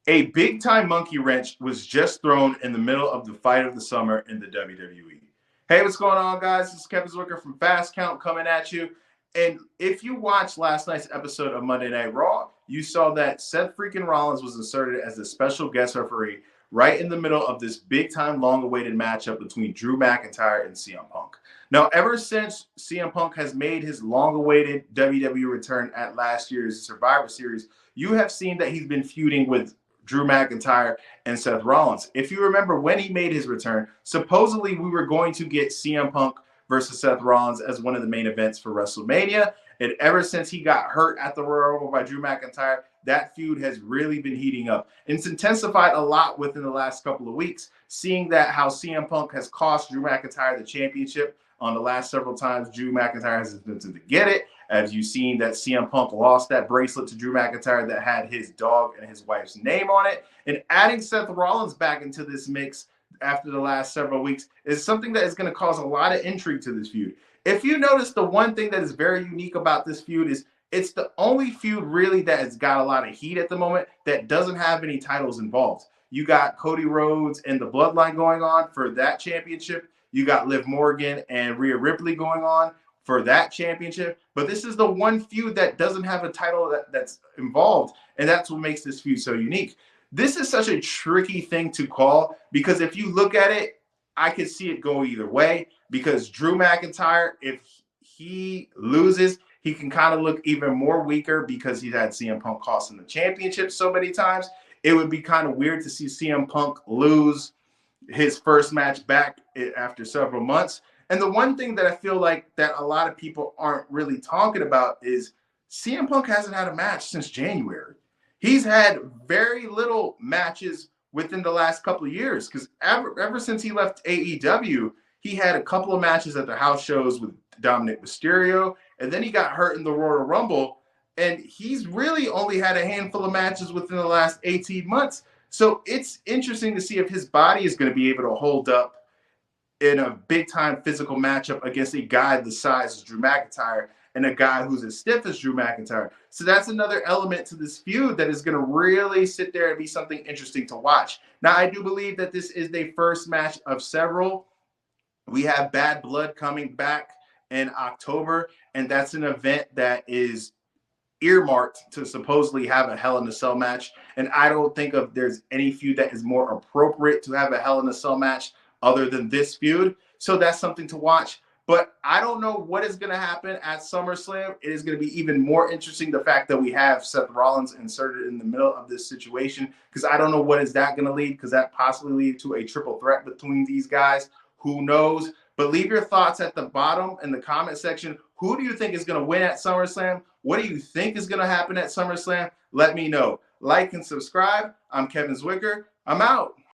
A big-time monkey wrench was just thrown in the middle of the fight of the summer in the WWE. Hey, what's going on, guys? This is Kevin Zwicker from Fast Count coming at you. And if you watched last night's episode of Monday Night Raw, you saw that Seth Freakin Rollins was inserted as a special guest referee right in the middle of this big-time, long-awaited matchup between Drew McIntyre and CM Punk. Now, ever since CM Punk has made his long-awaited WWE return at last year's Survivor Series, you have seen that he's been feuding with Drew McIntyre and Seth Rollins. If you remember when he made his return, supposedly we were going to get CM Punk versus Seth Rollins as one of the main events for WrestleMania. And ever since he got hurt at the Royal Rumble by Drew McIntyre, that feud has really been heating up. And it's intensified a lot within the last couple of weeks, seeing that how CM Punk has cost Drew McIntyre the championship on the last several times Drew McIntyre has attempted to get it. As you've seen that CM Punk lost that bracelet to Drew McIntyre that had his dog and his wife's name on it. And adding Seth Rollins back into this mix after the last several weeks is something that is going to cause a lot of intrigue to this feud. If you notice, the one thing that is very unique about this feud is it's the only feud really that has got a lot of heat at the moment that doesn't have any titles involved. You got Cody Rhodes and the Bloodline going on for that championship. You got Liv Morgan and Rhea Ripley going on for that championship. But this is the one feud that doesn't have a title that's involved, and that's what makes this feud so unique. This is such a tricky thing to call because if you look at it, I could see it go either way because Drew McIntyre, if he loses, he can kind of look even more weaker because he's had CM Punk cost him the championship so many times. It would be kind of weird to see CM Punk lose his first match back after several months. And the one thing that I feel like that a lot of people aren't really talking about is CM Punk hasn't had a match since January. He's had very little matches within the last couple of years because ever since he left AEW, he had a couple of matches at the house shows with Dominic Mysterio, and then he got hurt in the Royal Rumble, and he's really only had a handful of matches within the last 18 months. So it's interesting to see if his body is going to be able to hold up in a big-time physical matchup against a guy the size of Drew McIntyre and a guy who's as stiff as Drew McIntyre. So that's another element to this feud that is going to really sit there and be something interesting to watch. Now, I do believe that this is the first match of several. We have Bad Blood coming back in October, and that's an event that is earmarked to supposedly have a Hell in a Cell match. And I don't think there's any feud that is more appropriate to have a Hell in a Cell match other than this feud. So that's something to watch. But I don't know what is going to happen at SummerSlam. It is going to be even more interesting the fact that we have Seth Rollins inserted in the middle of this situation because I don't know what is that going to lead because that possibly lead to a triple threat between these guys. Who knows? But leave your thoughts at the bottom in the comment section. Who do you think is going to win at SummerSlam? What do you think is going to happen at SummerSlam? Let me know. Like and subscribe. I'm Kevin Zwicker. I'm out.